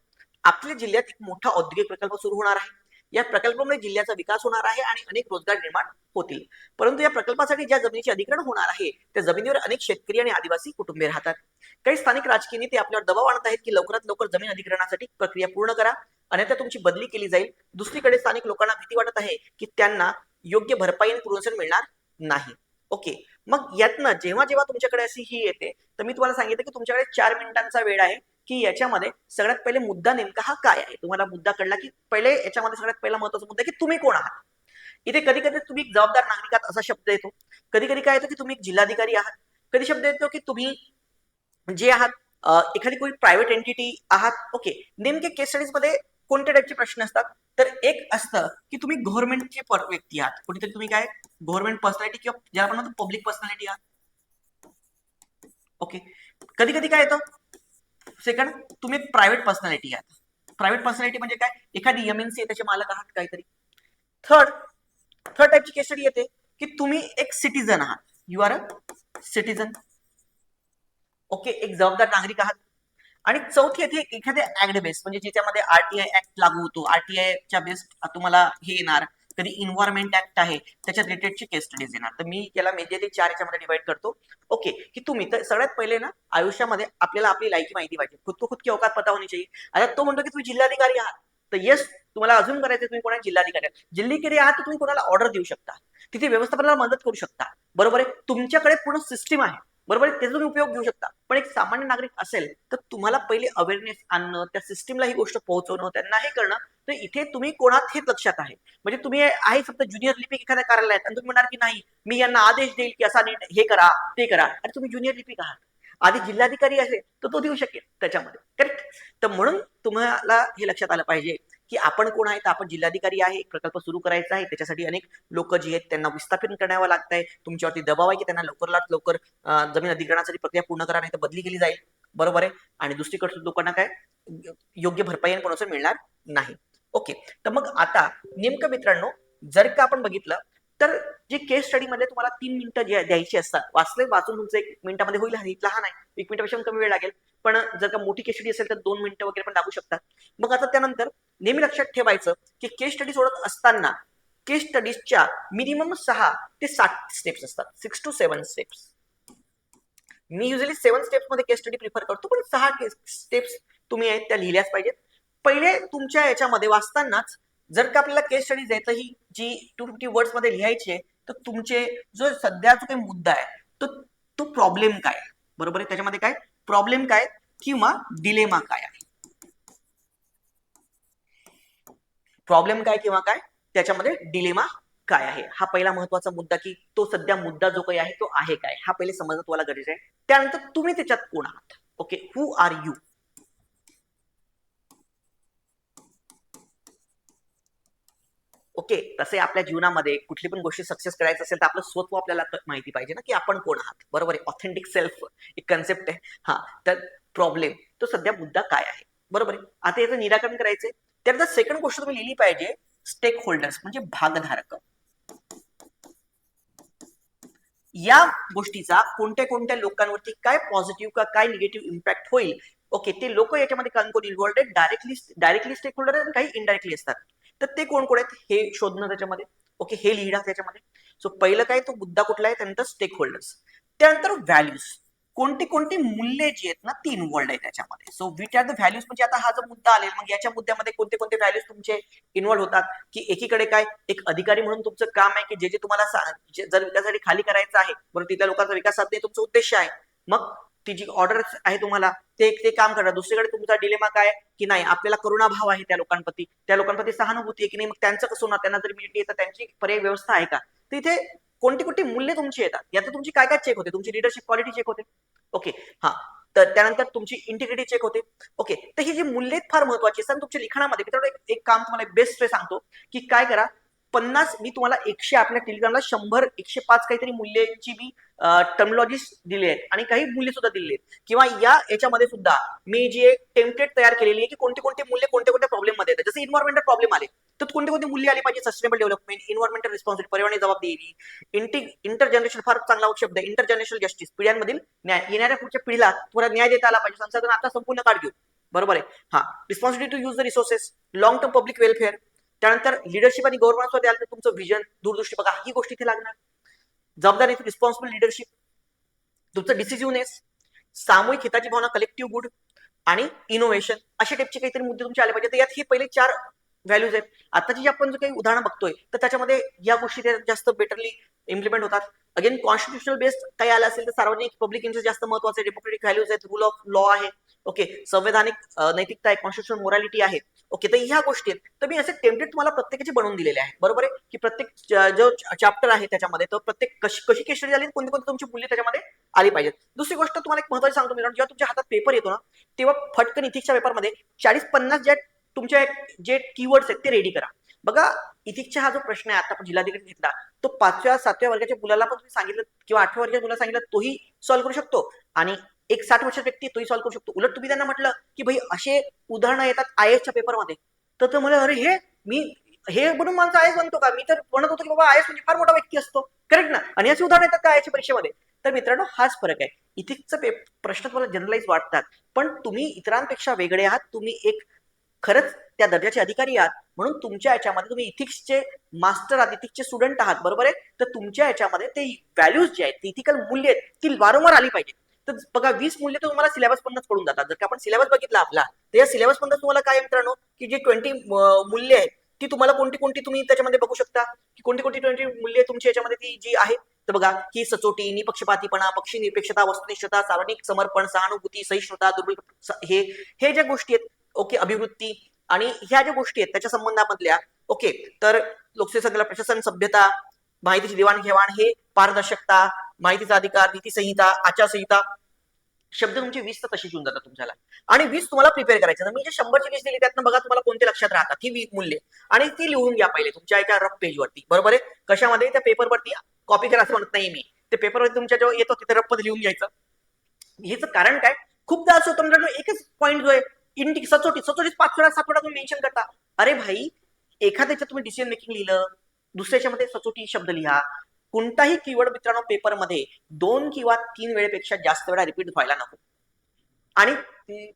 आपल्या जिल्ह्यात एक मोठा औद्योगिक प्रकल्प सुरू होणार आहे. या प्रकल्पामुळे जिल्ह्याचा विकास होणार आहे आणि अनेक रोजगार निर्माण होतील. परंतु या प्रकल्पासाठी ज्या जमिनीचे अधिग्रहण होणार आहे त्या जमिनीवर अनेक शेतकरी आणि आदिवासी कुटुंबे राहतात. काही स्थानिक राजकीय नेते आपल्यावर दबाव आणत आहेत की लवकरात लवकर जमीन अधिग्रहणासाठी प्रक्रिया पूर्ण करा, अन्यथा तुमची बदली केली जाईल. दुसरीकडे स्थानिक लोकांना भीती वाटत आहे की त्यांना योग्य भरपाई आणि पुनर्वसन मिळणार नाही. ओके, मग यातनं जेव्हा जेव्हा तुमच्याकडे अशी ही येते, तर मी तुम्हाला सांगितलं की तुमच्याकडे 4 मिनिटांचा वेळ आहे की याच्यामध्ये सगळ्यात पहिले मुद्दा नेमका हा काय आहे. तुम्हाला मुद्दा कळला की पहिले याच्यामध्ये सगळ्यात पहिला महत्वाचा मुद्दा की तुम्ही कोण आहात. इथे कधी कधी तुम्ही जबाबदार नागरिक आहात असा शब्द येतो, कधी कधी काय येतो की तुम्ही जिल्हाधिकारी आहात, कधी शब्द येतो की तुम्ही जे आहात एखादी कोणी प्रायव्हेट एंटिटी आहात. ओके, नेमके केस स्टडीज मध्ये कोणत्या टाईपचे प्रश्न असतात, तर एक असतं की तुम्ही गव्हर्नमेंटचे व्यक्ती आहात, कुठेतरी तुम्ही काय गव्हर्नमेंट पर्सनॅलिटी किंवा ज्याला आपण म्हणतो पब्लिक पर्सनॅलिटी आहात. ओके, कधी कधी काय येतं, सेकंड तुम्ही एक प्रायव्हेट पर्सनॅलिटी आहात. प्रायव्हेट पर्सनॅलिटी म्हणजे काय, एखादी एमएनसी त्याचे मालक आहात काहीतरी. थर्ड थर्ड टाईपची केस स्टडी येते की तुम्ही एक सिटीजन आहात, you are a citizen. Okay, एक जबाबदार नागरिक आहात. आणि चौथी येते एखाद्या ऍक्ट बेस, म्हणजे ज्याच्यामध्ये आरटीआय ऍक्ट लागू होतो, आरटीआयच्या बेस तुम्हाला हे येणार, कधी इन्व्हायरमेंट ऍक्ट आहे त्याच्या रिलेटेडची केस स्टडीज येणार. तर मी त्याला मेजरली 4 याच्यामध्ये डिवाइड करतो. ओके, की तुम्ही तर सगळ्यात पहिले ना आयुष्यामध्ये आपल्याला आपली लायकी माहिती पाहिजे, खुद को खुद की औकात पता होनी चाहिए. आता तो म्हणतो की तुम्ही जिल्हाधिकारी आहात, तर येस तुम्हाला अजून करायचं तुम्ही कोणा जिल्हाधिकारी आहात. जिल्हाधिकारी आहात तर तुम्ही कोणाला ऑर्डर देऊ शकता, तिथे व्यवस्थापनाला मदत करू शकता. बरोबर आहे, तुमच्याकडे पूर्ण सिस्टीम आहे. बरोबर आहे, त्याचा तुम्ही उपयोग घेऊ शकता. पण एक सामान्य नागरिक असेल तर तुम्हाला पहिले अवेअरनेस आणणं, त्या सिस्टीमला ही गोष्ट पोहोचवणं, त्यांना हे करणं. तर इथे तुम्ही कोणात हेच लक्षात आहे. म्हणजे तुम्ही आहे फक्त ज्युनियर लिपिक एखाद्या कार्यालयात आणि तुम्ही म्हणणार की नाही मी यांना आदेश देईल की असा नीट हे करा ते करा, आणि तुम्ही ज्युनियर लिपिक आहात. आधी जिल्हाधिकारी असेल तर तो देऊ शकेल त्याच्यामध्ये, करेक्ट. तर म्हणून तुम्हाला हे लक्षात आलं पाहिजे की आपण कोण आहे, तर आपण जिल्हाधिकारी आहे, प्रकल्प सुरू करायचा आहे, त्याच्यासाठी अनेक लोक जी आहेत त्यांना विस्थापित करण्यावं लागत आहे, तुमच्यावरती दबाव आहे की त्यांना लवकरात लवकर जमीन अधिग्रहणासाठी प्रक्रिया पूर्ण करा, नाही तर बदली केली जाईल. बरोबर आहे. आणि दुसरीकडे लोकांना काय योग्य भरपाई आणि पुनर्वसन मिळणार नाही. ओके, तर मग आता नेमकं मित्रांनो जर का आपण बघितलं तर जे केस स्टडी मध्ये तुम्हाला 3 मिनिटं द्यायची असतात, वाचून तुमचं 1 मिनिटामध्ये होईल, लहान आहे 1 मिनिटापेक्षा कमी वेळ लागेल. पण जर का मोठी केस स्टडी असेल तर 2 मिनिटं वगैरे पण लागू शकतात. मग आता त्यानंतर नेहमी लक्षात ठेवायचं की केस स्टडी सोडत असताना केस स्टडीजच्या मिनिमम 6 ते 7 स्टेप्स असतात, 6 to 7 steps. Me usually 7 steps मध्ये केस स्टडी प्रिफर करतो, पण 6 स्टेप्स तुम्ही आहेत त्या लिहिल्याच पाहिजेत. पहिले तुमच्या याच्यामध्ये वाचतानाच जर का आपल्याला केस स्टडीज आहे तर ही जी 250 वर्ड्स मध्ये लिहायची आहे, तर तुमचे जो सध्या जो काही मुद्दा आहे तो तो प्रॉब्लेम काय, बरोबर आहे, त्याच्यामध्ये काय प्रॉब्लेम काय किंवा डिलेमा काय आहे, प्रॉब्लेम काय किंवा काय त्याच्यामध्ये डिलेमा काय आहे, हा पहिला महत्वाचा मुद्दा, की तो सध्या मुद्दा जो काही आहे तो आहे काय, हा पहिले समजणं तुम्हाला गरजेचं आहे. त्यानंतर तुम्ही त्याच्यात कोण आहात. Okay, who are you. Okay, तसे आपल्या जीवनामध्ये कुठली पण गोष्टी सक्सेस करायचं असेल तर आपलं स्वत्व आपल्याला माहिती पाहिजे ना, की आपण कोण आहात. बरोबर आहे, ऑथेंटिक सेल्फ एक कन्सेप्ट आहे. हा, तर प्रॉब्लेम तो सध्या मुद्दा काय आहे. बरोबर आहे, आता याचं निराकरण करायचंय. त्यानंतर सेकंड गोष्ट तुम्ही लिहिली पाहिजे, स्टेक होल्डर्स म्हणजे भागधारक. या गोष्टीचा कोणत्या कोणत्या लोकांवरती काय पॉझिटिव्ह का काय निगेटिव्ह इम्पॅक्ट होईल. ओके, ते लोक याच्यामध्ये कोण इन्व्हॉल्ड आहेत, डायरेक्टली स्टेक होल्डर आणि काही इनडायरेक्टली असतात. तर ते कोण कोण आहेत हे शोधणं त्याच्यामध्ये. ओके, हे लिहिणं त्याच्यामध्ये. सो पहिलं काय, तो मुद्दा कुठला आहे, त्यानंतर स्टेक होल्डर्स, त्यानंतर व्हॅल्यूज, कोणती कोणती मूल्ये जी आहेत ना ती इन्व्हॉल्ड आहे त्याच्यामध्ये. So which are the values, म्हणजे आता हा जो मुद्दा आलेला, मग याच्या मुद्द्यामध्ये कोणते कोणते व्हॅल्यूज तुमचे इन्व्हॉल्व होतात, की एकीकडे काय एक अधिकारी म्हणून तुमचं काम आहे की जे जे तुम्हाला जर विकासासाठी खाली करायचं आहे बरं, तिथल्या लोकांचा विकास साधणे तुमचा उद्देश आहे, मग ती जी ऑर्डर आहे तुम्हाला ते काम करा. दुसरीकडे तुमचा डिलेमा काय की नाही आपल्याला करुणाभाव आहे त्या लोकांप्रती सहानुभूती आहे की नाही, मग त्यांचं कसं होणार, त्यांना जर मिळते तर त्यांची पर्याय व्यवस्था आहे का. तर इथे कोणती कोणती मूल्य तुमची येतात, यात तुमची काय काय चेक होते, तुमची लिडरशिप क्वालिटी चेक होते. ओके, हा. तर त्यानंतर तुमची इंटिग्रिटी चेक होते. ओके, तर ही जी मूल्य फार महत्वाची असतात तुमच्या लिखाणामध्ये. मित्रांनो एक काम तुम्हाला बेस्ट सांगतो की काय करा, 50 मी तुम्हाला 100 आपल्या टेलिग्रामला 100 105 काहीतरी मूल्यांची मी टर्मलॉजीज दिली आहेत आणि काही मूल्य सुद्धा दिली आहेत, किंवा याच्यामध्ये सुद्धा मी जी एक टेम्पलेट तयार केलेली आहे की कोणते कोणते मूल्य कोणत्या कोणत्या प्रॉब्लेम मध्ये येतात. जसे इन्व्हायरमेंटल प्रॉब्लेम आले तर कोणते कोणते मूल्य आले पाहिजे, सस्टेनेबल डेव्हलपमेंट, इन्व्हायरमेंटल रिस्पॉन्सिबिलिटी, पर्यावरणीय जबाबदारी, इंटर जनरेशन फार चांगला शब्द आहे, इंटर जनरेशनल जस्टिस, पिढ्यांमधील न्याय, येणाऱ्या पुढच्या पिढीला थोडा न्याय देता आला पाहिजे, संसाधन आता संपूर्ण काढ घेऊ, बरोबर आहे. हा, responsibility to use the resources, long term public welfare, त्यानंतर लिडरशिप आणि गव्हर्नन्स मध्ये आलं तर तुमचं विजन, दूरदृष्टी बघा, ही गोष्टी इथे लागणार. जबाबदारी, रिस्पॉन्सिबल लिडरशिप, तुमचं डिसिजिव्हनेस, सामूहिक हिताची भावना, कलेक्टिव्ह गुड आणि इनोव्हेशन, अशा टाईपचे काहीतरी मुद्दे तुमचे आले पाहिजे. तर यात हे पहिले 4 व्हॅल्यूज आहेत. आताची जी आपण जो काही उदाहरण बघतोय तर त्याच्यामध्ये या गोष्टी जास्त बेटरली इम्प्लिमेंट होतात. अगेन कॉन्स्टिट्युशनल बेस्ड काही आलं असेल तर सार्वजनिक पब्लिक इंटरेस्ट जास्त महत्वाचे, डेमोक्रेटिक व्हॅल्यूज आहेत, रूल ऑफ लॉ आहे, ओके, संवैधानिक नैतिकता आहे, कॉन्स्टिट्युशनल मोरॅलिटी आहे. ओके, तर ह्या गोष्टी आहेत. तर मी असे टेम्पलेट तुम्हाला प्रत्येकाचे बनवून दिलेले आहे, बरोबर आहे, की प्रत्येक जो चॅप्टर आहे त्याच्यामध्ये तर प्रत्येक कशी केस स्टडी झाली, कोणती कोणती तुमची मूल्य त्याच्यामध्ये आली पाहिजेत. दुसरी गोष्ट तुम्हाला एक महत्वाची सांगतो मित्रांनो, जेव्हा तुमच्या हातात पेपर येतो ना तेव्हा फटकन इथिक्सच्या पेपरमध्ये 40-50 ज्या तुमच्या जे कीवर्ड्स आहेत ते रेडी करा. बघा, इथिक्सचा हा जो प्रश्न आहे आता आपण जिल्हाधिकारी घेतला तो 5व्या-7व्या वर्गाच्या मुलाला पण तुम्ही सांगितलं किंवा 8व्या वर्गाच्या मुलाला सांगितलं तोही सॉल्व्ह करू शकतो आणि एक 60 वर्षाचा व्यक्ती तोही सॉल्व्ह करू शकतो. उलट तुम्ही त्यांना म्हटलं की भाई असे उदाहरणं येतात आयएसच्या पेपरमध्ये, तर मला अरे हे म्हणून माझा आयएस बनतो का, मी तर म्हणत होतो की बाबा आयएस म्हणजे फार मोठा व्यक्ती असतो, करेक्ट ना, आणि असे उदाहरण येतात का आयएसच्या परीक्षेमध्ये. तर मित्रांनो हाच फरक आहे. इथिक्सचे प्रश्न तुम्हाला जनरलाइज वाटतात पण तुम्ही इतरांपेक्षा वेगळे आहात, तुम्ही एक खरंच त्या दर्जाचे अधिकारी आहात, म्हणून तुमच्या याच्यामध्ये तुम्ही इथिक्सचे मास्टर आहात, इथिक्सचे स्टुडंट आहात, बरोबर आहे. तर तुमच्या याच्यामध्ये ते व्हॅल्यूज जे आहेत, इथिकल मूल्य आहेत ती वारंवार आली पाहिजे. तर बघा 20 मूल्य तर तुम्हाला सिलेबस मधूनच पडून जातात. जर का आपण सिलेबस बघितला आपला तर या सिलेबस मधून तुम्हाला काय मित्रांनो की जे 20 मूल्य आहेत ती तुम्हाला कोणती कोणती तुम्ही त्याच्यामध्ये बघू शकता की कोणती कोणती 20 मूल्य तुमच्या याच्यामध्ये ती जी आहेत. तर बघा की सचोटी, निपक्षपातीपणा, पक्षी निरपेक्षता, वस्तुनिष्ठता, सार्वजनिक समर्पण, सहानुभूती, सहिष्णुता, दुर्बल, हे ज्या गोष्टी आहेत, ओके, अभिवृत्ती आणि ह्या ज्या गोष्टी आहेत त्याच्या संबंधामधल्या, ओके, तर लोकसेवा प्रशासन, सभ्यता, माहितीची देवाणघेवाण, हे पारदर्शकता, माहितीचा अधिकार, नीती संहिता, आचारसंहिता, शब्द तुमचे 20 तर तशीच येऊन जातात तुमच्याला आणि 20 तुम्हाला प्रिपेअर करायचं. तर मी जे 100ची लिस्ट दिली त्यातनं बघा तुम्हाला कोणते लक्षात राहतात ही 20 मूल्य आणि ती लिहून घ्या पहिले तुमच्या एका रफ पेजवरती, बरोबर आहे. कशामध्ये, त्या पेपरवरती कॉपी करा असं म्हणत नाही मी, ते पेपरवरती तुमच्या जेव्हा येतो तिथे रफ लिहून घ्यायचं. ह्याचं कारण काय, खूपदा असं होतं मित्रांनो एकच पॉईंट जो आहे सचोटीत 5 वेळा 7 वेळा तुम्ही मेन्शन करता. अरे भाई, एखाद्याच्या तुम्ही डिसिजन मेकिंग लिहिलं, दुसऱ्याच्यामध्ये सचोटी शब्द लिहा. कोणताही कीवर्ड मित्रांनो पेपरमध्ये 2 किंवा 3 वेळेपेक्षा जास्त वेळा रिपीट व्हायला नको. आणि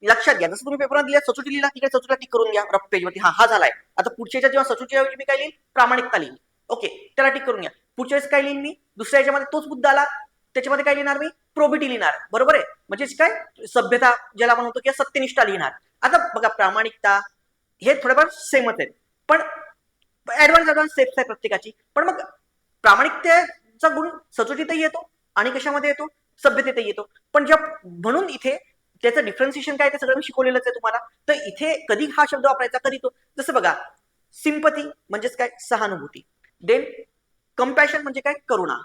लक्षात घ्या, जसं तुम्ही पेपरमध्ये लिहिला सचोटी लिहिला, ठीक आहे, सचोटीला टिक करून घ्या रफ पेजवरती, हा झालाय. आता पुढच्या जेव्हा सचोटीच्या ऐवजी मी काय लिहिली, प्रामाणिकता लिहिली, ओके, त्याला टिक करून घ्या. पुढच्या वेळेस काय लिहिन मी, दुसऱ्या याच्यामध्ये तोच मुद्दा आला, त्याच्यामध्ये काय लिहिणार मी, प्रोबिटी लिहिणार, बरोबर आहे. म्हणजे काय, सभ्यता ज्याला आपण म्हणतो किंवा सत्यनिष्ठा लिहिणार. आता बघा प्रामाणिकता हे थोडेफार सेमच आहेत पण ऍडव्हान्स स्टेप्स आहे प्रत्येकाची. पण मग प्रामाणिकतेचा गुण सचोटीतही येतो आणि कशामध्ये येतो, सभ्यतेतही येतो. पण म्हणून इथे त्याचं डिफरन्सिएशन काय ते सगळं मी शिकवलेलंच आहे तुम्हाला. तर इथे कधी हा शब्द वापरायचा, कधी तो. जसं बघा, सिंपथी म्हणजेच काय, सहानुभूती. देन कंपॅशन म्हणजे काय, करुणा.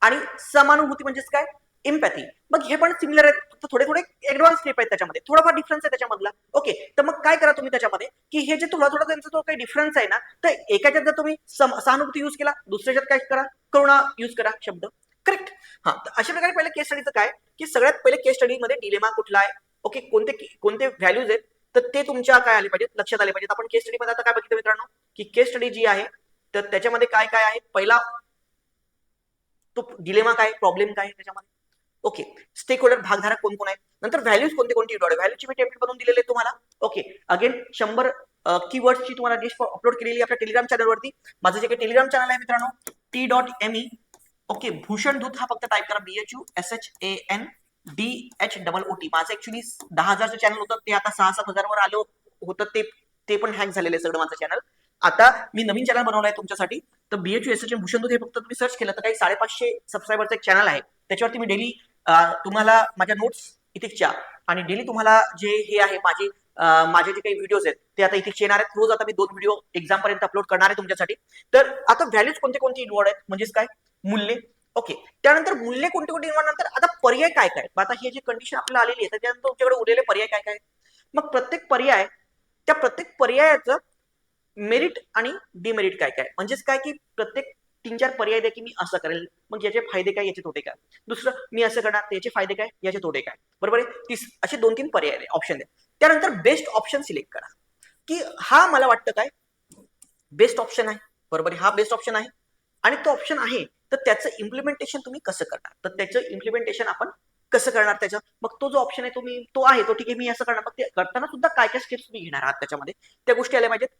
आणि समानुभूती म्हणजेच काय, इम्पॅथी. मग हे पण सिमिलर आहेत, फक्त थोडे थोडे ऍडव्हान्स स्टेप आहेत त्याच्यामध्ये, थोडाफार डिफरन्स आहे त्याच्यामधला. ओके, तर मग काय करा तुम्ही त्याच्यामध्ये की हे जे थोडा त्यांचा जो काही डिफरन्स आहे ना, तर एकाच्यात जर तुम्ही सहानुभूती युज केला, दुसऱ्याच्यात काय करा, करुणा युज करा शब्द, करेक्ट. हा, तर अशा प्रकारे पहिले केस स्टडीचं काय की सगळ्यात पहिले केस स्टडीमध्ये डिलेमा कुठला आहे, ओके, कोणते व्हॅल्यूज आहेत तर ते तुमच्या काय आले पाहिजेत, लक्षात आले पाहिजेत. आपण केस स्टडीमध्ये आता काय बघितलं मित्रांनो की केस स्टडी जी आहे तर त्याच्यामध्ये काय काय आहे, पहिला तो डिलेमा काय, प्रॉब्लेम काय त्याच्यामध्ये, ओके, स्टेक होल्डर भागधारक कोण कोण आहेत, नंतर व्हॅल्यूज कोणते कोणते व्हॅल्यूची मी टेम्पलेट बनवून दिलेले तुम्हाला. ओके, अगेन 100 कीवर्ड्सची तुम्हाला लिस्ट अपलोड केलेली आपल्या टेलिग्राम चॅनलवरती. माझं जे काही टेलिग्राम चॅनल आहे मित्रांनो t.me, ओके, भूषण दूत, हा फक्त टाईप करा, BHUSHAN DHOOT. माझं ऍक्च्युली 10,000चं चॅनल होतं, ते आता 6-7 वर आलं होतं, ते पण हँग झालेलं आहे सगळं माझं चॅनल. आता मी नवीन चॅनल बनवलाय तुमच्यासाठी. तर BHUSH भूषण दूध हे फक्त तुम्ही सर्च केलं तर काही 550 सबस्क्रायबरचं एक चॅनल आहे. त्याच्यावरती मी डेली तुम्हाला माझ्या नोट्स इथिकच्या आणि डेली तुम्हाला जे हे आहे माझे जे काही व्हिडिओज आहेत ते आता इथिकचे येणार आहेत. रोज आता मी 2 व्हिडिओ एक्झाम पर्यंत अपलोड करणार आहे तुमच्यासाठी. तर आता व्हॅल्यूज कोणते कोणते इन्व्हॉल्ड आहेत, म्हणजेच काय मूल्य. ओके, त्यानंतर मूल्य कोणते कोणते इन्व्हॉल्ड, नंतर आता पर्याय काय काय. आता हे जे कंडिशन आपल्याला आलेली आहे त्यानंतर तुमच्याकडे उरलेले पर्याय काय काय. मग प्रत्येक पर्यायाचं मेरिट आणि डिमेरिट काय काय, म्हणजेच काय की प्रत्येक 3-4 पर्याय द्या की मी असं करेल, मग याचे फायदे काय, याचे तोटे काय. दुसरं, मी असं करणार, याचे फायदे काय, याचे तोटे काय. बरोबर आहे. असे 2-3 पर्याय ऑप्शन द्या. त्यानंतर बेस्ट ऑप्शन सिलेक्ट करा की हा मला वाटतं काय बेस्ट ऑप्शन आहे. बरोबर आहे, हा बेस्ट ऑप्शन आहे आणि तो ऑप्शन आहे तर त्याचं इम्प्लिमेंटेशन तुम्ही कसं करणार, तर त्याचं इम्प्लिमेंटेशन आपण कसं करणार त्याचं. मग तो जो ऑप्शन आहे तो आहे तो ठीक आहे, मी असं करणार. मग ते करताना सुद्धा काय काय स्टेप्स तुम्ही घेणार आहात त्याच्यामध्ये, त्या गोष्टी आल्या पाहिजेत.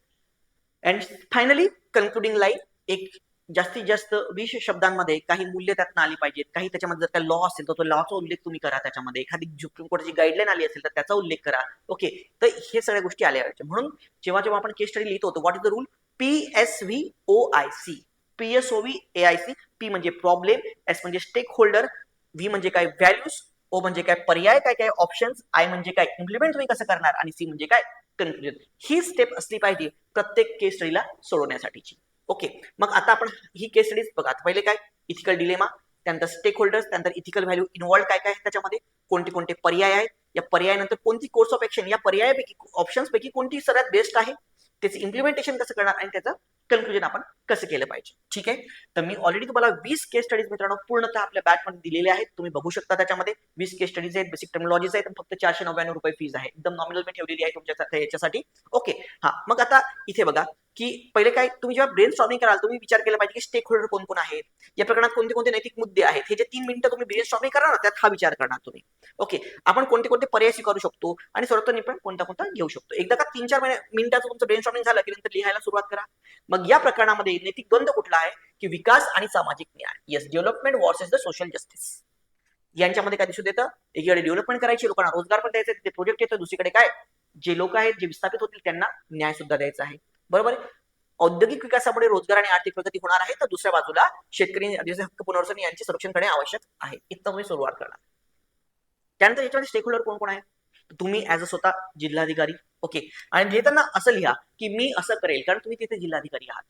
अँड फायनली कन्क्लुडिंग लाईन, एक जास्तीत जास्त 20 शब्दांमध्ये काही मूल्य त्यातनं आली पाहिजेत. काही त्याच्यामध्ये जर काही लॉ असेल तर तो लॉचा उल्लेख तुम्ही करा त्याच्यामध्ये. एखादी सुप्रीम कोर्टाची गाईडलाईन आली असेल तर त्याचा उल्लेख करा. ओके, तर हे सगळ्या गोष्टी आल्या पाहिजे. म्हणून जेव्हा जेव्हा आपण केस स्टडी लिहितो होतो, what is the rule, PSVOIC, PSOVAIC. P म्हणजे प्रॉब्लेम, S म्हणजे स्टेक होल्डर, V म्हणजे काय व्हॅल्यूज, O म्हणजे काय पर्याय काय काय ऑप्शन्स, I म्हणजे काय इम्प्लिमेंट तुम्ही कसं करणार आणि C म्हणजे काय कन्क्लुजन. ही स्टेप असली पाहिजे प्रत्येक केस स्टडीला सोडवण्यासाठीची. ओके, मग आता आपण ही केस स्टडीज बघा. पहिले काय इथिकल डिलेमा, त्यानंतर स्टेक होल्डर्स, त्यानंतर इथिकल व्हॅल्यू इन्व्हॉल्व काय काय त्याच्यामध्ये, कोणते कोणते पर्याय आहेत, या पर्यायानंतर कोणती कोर्स ऑफ ऍक्शन, या पर्यायापैकी ऑप्शन्स पैकी कोणती सगळ्यात बेस्ट आहे, त्याचं इम्प्लिमेंटेशन कसं करणार आणि त्याचं कन्क्लुजन आपण कसं केलं पाहिजे. ठीक आहे, तर मी ऑलरेडी तुम्हाला 20 केस स्टडीज मित्रांनो पूर्णतः आपल्या बॅचमध्ये दिलेले आहेत. तुम्ही बघू शकता त्याच्यामध्ये 20 केस स्टडीज आहेत, बेसिक टर्मिनॉलॉजीज आहेत, फक्त 499 रुपये फीज आहे. एकदम नॉमिनल मी ठेवलेली आहे तुमच्या याच्यासाठी. ओके, हा, मग आता इथे बघा की पहिले काय, तुम्ही जेव्हा ब्रेन स्टॉर्मिंग कराल तुम्ही विचार केला पाहिजे की स्टेक होल्डर कोण कोण आहेत, या प्रकरणात कोणते कोणते नैतिक मुद्दे आहेत. हे जे 3 मिनिटं तुम्ही ब्रेन स्टॉर्मिंग करणार त्यात हा विचार करणार तुम्ही. ओके, आपण कोणते कोणते पर्याय स्वीकारू शकतो आणि सर्वोत्तम पण कोणता कोणता घेऊ शकतो. एकदा का 3-4 मिनिटाचं तुमचं ब्रेन स्टॉर्मिंग झालं की नंतर लिहायला सुरुवात करा. मग या प्रकरणामध्ये नैतिक द्वंद्व कुठला आहे की विकास आणि सामाजिक न्याय. Yes, development versus the social justice. यांच्यामध्ये काय दिसून येतं, एकीकडे डेव्हलपमेंट करायची, लोकांना रोजगार पण द्यायचा, ते प्रोजेक्ट येतं. दुसरीकडे काय, जे लोक आहेत जे विस्थापित होतील त्यांना न्याय सुद्धा द्यायचा आहे. बरोबर आहे. औद्योगिक विकासामुळे रोजगार आणि आर्थिक प्रगती होणार आहे, तर दुसऱ्या बाजूला शेतकरी आदिवासी हक्क पुनर्वसन यांचे संरक्षण करणे आवश्यक आहे. इथं तुम्ही सुरुवात करणार. त्यानंतर याच्यामध्ये स्टेक होल्डर कोण कोण आहे, तुम्ही ऍज अ स्वतः जिल्हाधिकारी. ओके, आणि लिहिताना असं लिहा की मी असं करेल, कारण तुम्ही तिथे जिल्हाधिकारी आहात.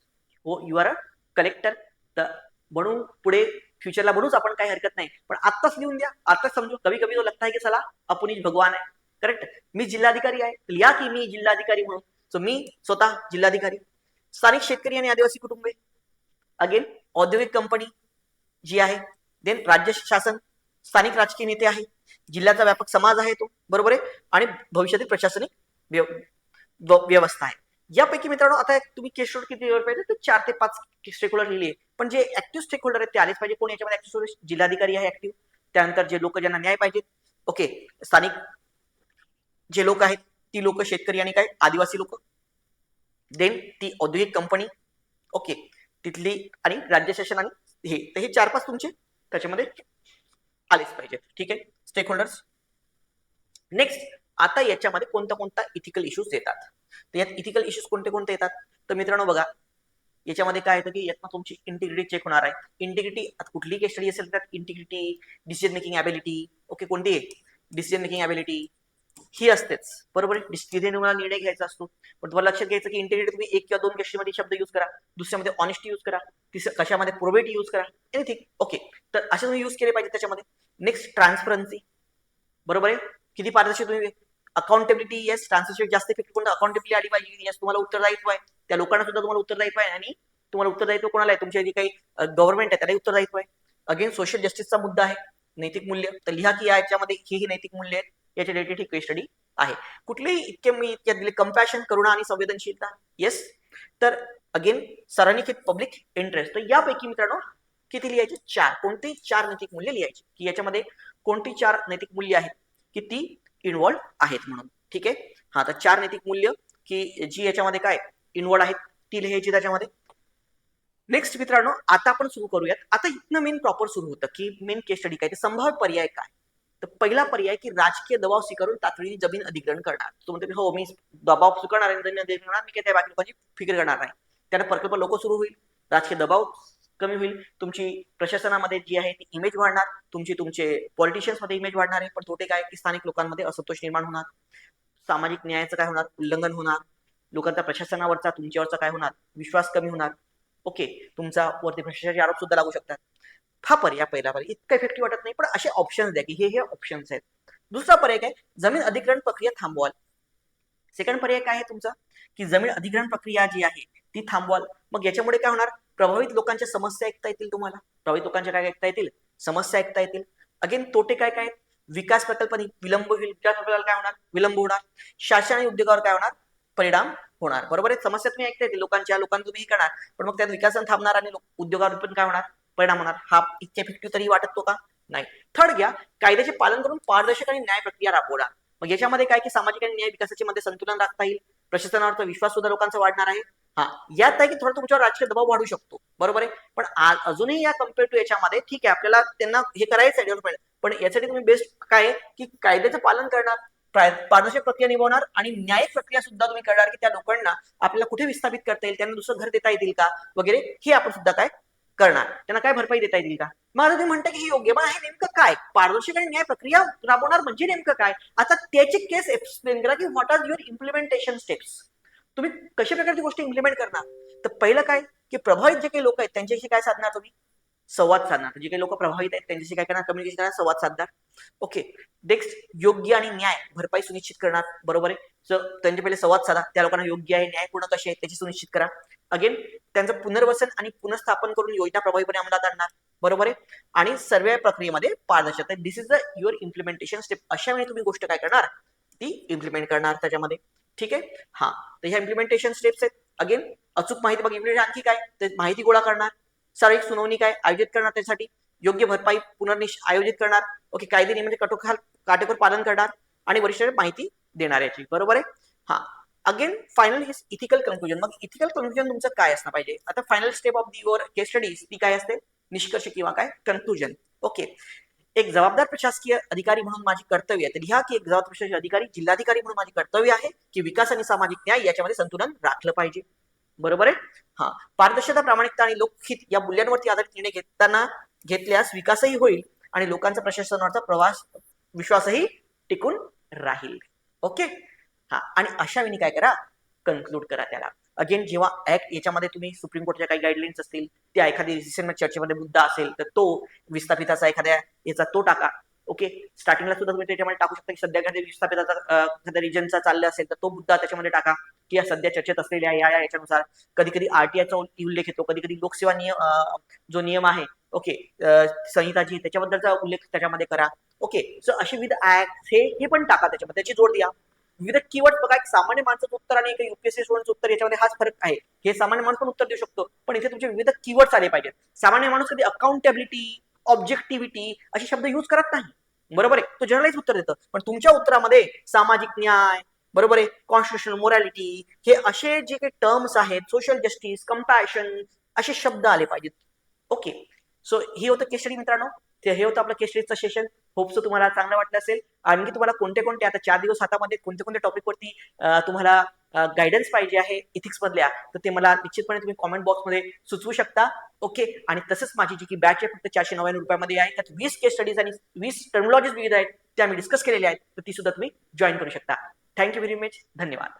हो, यू आर अ कलेक्टर. तर बनू पुढे फ्युचरला बनूच आपण, काही हरकत नाही, पण आत्ताच लिहून द्या, आत्ताच समजू. कभी कभी तो लगता है की चला आपण भगवान आहे. करेक्ट, मी जिल्हाधिकारी आहे, लिहा की मी जिल्हाधिकारी म्हणून. सो मी स्वतः जिल्हाधिकारी. स्थानिक शेतकरी आणि आदिवासी कुटुंबे, अगेन औद्योगिक कंपनी जी आहे, देन राज्य शासन, स्थानिक राजकीय नेते आहे, जिल्ह्याचा व्यापक समाज आहे तो. बरोबर आहे, आणि भविष्यातील प्रशासनिक व्यवस्था आहे. यापैकी मित्रांनो आता तुम्ही केस स्टडी किती पाहिजे, तर 4 ते 5 स्टेक होल्डर लिहिले, पण जे ऍक्टिव्ह स्टेक होल्डर आहेत ते आलेच पाहिजे. कोण याच्यामध्ये ऍक्टिव्ह, जिल्हाधिकारी आहे ऍक्टिव्ह. त्यानंतर जे लोक ज्यांना न्याय पाहिजे, ओके, स्थानिक जे लोक आहेत ती लोक, शेतकरी आणि काय आदिवासी लोक, देन ती औद्योगिक कंपनी, ओके, तिथली आणि राज्य शासन आणि हे, तर हे 4-5 तुमचे त्याच्यामध्ये आलेच पाहिजे. ठीक आहे, स्टेक होल्डर्स. नेक्स्ट, आता याच्यामध्ये कोणता कोणता इथिकल इश्यूज येतात, तर यात इथिकल इश्यूज कोणते कोणते येतात, तर मित्रांनो बघा याच्यामध्ये काय येतं की यातनं तुमची इंटिग्रिटी चेक होणार आहे. इंटिग्रिटी कुठलीही केस स्टडी असेल त्यात integrity, decision making ability, okay, कोणती डिसिजन मेकिंग ॲबिलिटी ही असतेच. बरोबर आहे, तिथे तुम्हाला निर्णय घ्यायचा असतो. पण तुम्हाला लक्षात घ्यायचं की इंटिग्रिटी तुम्ही 1 किंवा 2 केसमध्ये शब्द यूज करा, दुसऱ्यामध्ये ऑनेस्टी यूज करा, कशामध्ये प्रोबेटी यूज करा, एनिथिंग. ओके, तर असे तुम्ही यूज केले पाहिजे त्याच्यामध्ये. Next, transparency. बरोबर आहे, किती पारदर्शी तुम्ही. अकाउंटेबिलिटी, येस, ट्रान्सलेशन जास्त इफेक्टिव्ह कोणतं, अकाउंटेबिलिटी आली पाहिजे. येस, तुम्हाला उत्तरदायित्व आहे, त्या लोकांना सुद्धा तुम्हाला उत्तरदायित्व आहे, आणि तुम्हाला उत्तरदायित्व कोणाला आहे, तुमच्या जे काही गव्हर्नमेंट आहे त्यालाही उत्तरदायित्व आहे. अगेन सोशल जस्टिसचा मुद्दा आहे, नैतिक मूल्य, तर लिहा की याच्यामध्ये ही नैतिक मूल्य आहेत, याच्या रिलेटेड केस स्टडी आहे. कुठलेही इतके मी इतक्यात दिले, कंपॅशन, करुणा आणि संवेदनशीलता. येस, तर अगेन सरांनिखित पब्लिक इंटरेस्ट. तर यापैकी मित्रांनो किती लिहायचे, 4. कोणती 4 नैतिक मूल्य लिहायची, की याच्यामध्ये कोणती 4 नैतिक मूल्य आहेत की ती इन्व्हॉल्व आहेत म्हणून. ठीक आहे, हा, तर 4 नैतिक मूल्य की जी याच्यामध्ये काय इन्व्हॉल्व आहेत ती लिहायची त्याच्यामध्ये. नेक्स्ट मित्रांनो, आता आपण सुरू करूयात. आता इथनं मेन प्रॉपर सुरू होतं की मेन केस स्टडी काय, ते संभाव्य पर्याय काय. तर पहिला पर्याय की राजकीय दबाव स्वीकारून तातडीने जमीन अधिग्रहण करणार. तो म्हणतो की हो मी दबाव स्वीकारणार आणि जमीन अधिग्रहण करणार, मी काय त्या बाकी लोकांची फिकीर करणार नाही. त्याने प्रकल्प लोक सुरू होईल, राजकीय दबाव कमी होईल, तुमची प्रशासनामध्ये जी आहे ती इमेज वाढणार, तुमचे पॉलिटिशियन्स मध्ये इमेज वाढणार आहे. पण तोटे काय की स्थानिक लोकांमध्ये असंतोष निर्माण होणार, सामाजिक न्यायाचं काय होणार, उल्लंघन होणार, लोकांचा प्रशासनावरचा तुमच्यावरचा काय होणार, विश्वास कमी होणार. ओके, तुमचा वरती भ्रष्टाचाराचे आरोप सुद्धा लागू शकतात. हा पर्याय पहिला पर्याय इतका इफेक्टिव्ह वाटत नाही, पण असे ऑप्शन्स द्या की हे ऑप्शन्स आहेत. दुसरा पर्याय काय, जमीन अधिग्रहण प्रक्रिया थांबवाल. सेकंड पर्याय काय आहे तुमचा की जमीन अधिग्रहण प्रक्रिया जी आहे ती थांबवाल. मग याच्यामुळे काय होणार, प्रभावित लोकांच्या समस्या ऐकता येतील, तुम्हाला प्रभावित लोकांच्या काय ऐकता येतील, समस्या ऐकता येतील. अगेन तोटे काय काय, विकास प्रकल्प विलंब होईल, विकास प्रकल्पाला काय होणार, विलंब होणार. शासन आणि उद्योगावर काय होणार, परिणाम होणार. बरोबर आहे, समस्या तुम्ही ऐकता येतील लोकांना तुम्ही करणार, पण मग त्यात विकासन थांबणार आणि उद्योगावर पण काय होणार, परिणाम होणार. हा इतक्या इफेक्टिव्ह तरी वाटतो का, नाही. थर्ड घ्या, कायद्याचे पालन करून पारदर्शक आणि न्याय प्रक्रिया राबवणार. मग याच्यामध्ये काय की सामाजिक आणि न्याय विकासाच्या मध्ये संतुलन राखता येईल, प्रशासनावरचा विश्वास सुद्धा लोकांचा वाढणार आहे. हा, यात आहे की थोडं तुमच्यावर राजकीय दबाव वाढू शकतो, बरोबर आहे. पण अजूनही या कम्पेअर टू याच्यामध्ये ठीक आहे, आपल्याला त्यांना हे करायचं आहे डेव्हलपमेंट, पण यासाठी तुम्ही बेस्ट काय आहे की कायद्याचं पालन करणार, पारदर्शक प्रक्रिया निभवणार आणि न्यायिक प्रक्रिया सुद्धा तुम्ही करणार की त्या लोकांना आपल्याला कुठे विस्थापित करता येईल, त्यांना दुसरं घर देता येतील का वगैरे, हे आपण सुद्धा काय करणार, त्यांना काय भरपाई देता येईल का. मग आता तुम्ही म्हणता की हे योग्य, मग हे नेमकं काय, पारदर्शक आणि न्याय प्रक्रिया राबवणार म्हणजे नेमकं काय. आता त्याची केस एक्सप्लेन करा की what are your implementation steps, तुम्ही कशा प्रकारची गोष्टी इम्प्लिमेंट करणार. तर पहिलं काय की प्रभावित जे काही लोक आहेत त्यांच्याशी काय साधणार, तुम्ही संवाद साधणार. जे काही लोक प्रभावित आहेत त्यांच्याशी काय करणार, कम्युनिकेशन करणार, संवाद साधणार. ओके, नेक्स्ट योग्य आणि न्याय भरपाई सुनिश्चित करणार, बरोबर आहे. त्यांचे पहिले संवाद साधा, त्या लोकांना योग्य आहे न्याय पूर्ण कसे आहे त्याची सुनिश्चित करा. अगेन त्यांचं पुनर्वसन आणि पुनर्स्थापन करून योजना प्रभावीपणे अंमलात आणणार, बरोबर आहे. आणि सर्व प्रक्रियेमध्ये पारदर्शकता, this is the your implementation step. अशा वेळी तुम्ही गोष्ट काय करणार, ती इम्प्लिमेंट करणार त्याच्यामध्ये. ठीक आहे, हा. तर ह्या इम्प्लिमेंटेशन स्टेप्स आहेत. अगेन अचूक माहिती बघ, इम्प्लिमेंट आणखी काय, तर माहिती गोळा करणार, सार्वजनिक सुनावणी काय आयोजित करणार, त्यासाठी योग्य भरपाई आयोजित करणार. ओके, कायदे नियमांचे काटेकोर पालन करणार आणि वरिष्ठ माहिती देणार याची, बरोबर आहे. हा, again final his ethical conclusion. मग इथिकल कन्क्लुजन तुमचं काय असणं पाहिजे. आता final step of your case studies ती काय असते, निष्कर्ष किंवा काय कन्क्लुजन. ओके, एक जबाबदार प्रशासकीय अधिकारी म्हणून माझी कर्तव्य आहे, तर लिहा की एक जबाबदार प्रशासकीय अधिकारी, जिल्हाधिकारी म्हणून माझी कर्तव्य आहे की विकास आणि सामाजिक न्याय याच्यामध्ये संतुलन राखलं पाहिजे, बरोबर आहे. हा, पारदर्शकता, प्रामाणिकता आणि लोकहित या मूल्यांवरती आधारित निर्णय घेतल्यास विकासही होईल आणि लोकांचा प्रशासनावरचा विश्वासही टिकून राहील. ओके, हा. आणि अशा वेळी काय करा, कन्क्लूड करा त्याला. अगेन जेव्हा ऍक्ट याच्यामध्ये तुम्ही सुप्रीम कोर्टच्या काही गाईडलाईन्स असतील, त्या एखादी डिसिजन चर्चेमध्ये मुद्दा असेल तर तो विस्थापिताचा एखाद्या याचा तो टाका. ओके, स्टार्टिंगला सुद्धा तुम्ही त्याच्यामध्ये टाकू शकता की सध्या एखाद्या विस्थापिताचा एखाद्या रिजनचा चालला असेल तर तो मुद्दा त्याच्यामध्ये टाका की या सध्या चर्चेत असलेल्या याच्यानुसार. कधी कधी आरटीआयचा उल्लेख येतो, कधी कधी लोकसेवा नियम जो नियम आहे, ओके, संहिता जी त्याच्याबद्दलचा उल्लेख त्याच्यामध्ये करा. ओके, सो अशी विविध ऍक्ट हे पण टाका त्याच्यामध्ये, त्याची जोड द्या. विविध कीवर्ड बघा, एक सामान्य माणसाचं उत्तर आणि एक युपीएससी स्टुडंटचं उत्तर याच्यामध्ये हाच फरक आहे. हे सामान्य माणूस पण उत्तर देऊ शकतो, पण इथे तुमचे विविध कीवर्ड्स आले पाहिजेत. सामान्य माणूस कधी अकाउंटेबिलिटी, ऑब्जेक्टिव्हिटी असे शब्द युज करत नाही, बरोबर आहे, तो जनरलाइज उत्तर देतं. पण तुमच्या उत्तरामध्ये सामाजिक न्याय, बरोबर आहे, कॉन्स्टिट्यूशनल मोरॅलिटी, हे असे जे काही टर्म्स आहेत, सोशल जस्टिस, कंपॅशन, असे शब्द आले पाहिजेत. ओके, सो हे होतं केस स्टडी मित्रांनो. हे होतं आपलं केस स्टडीचं सेशन. होप सो तुम्हाला चांगलं वाटलं असेल. आणखी तुम्हाला कोणते आता 4 दिवस हातामध्ये कोणते टॉपिकवरती तुम्हाला गायडन्स पाहिजे आहे इथिक्स मधल्या, तर ते मला निश्चितपणे तुम्ही कॉमेंट बॉक्समध्ये सुचवू शकता. ओके, आणि तसंच माझी जी की बॅच आहे फक्त 499 रुपयामध्ये आहे, त्यात 20 केस स्टडीज आणि 20 टर्मॉलॉजीज विविध आहेत त्या मी डिस्कस केलेल्या आहेत, तर ती सुद्धा तुम्ही जॉईन करू शकता. थँक्यू व्हेरी मच, धन्यवाद.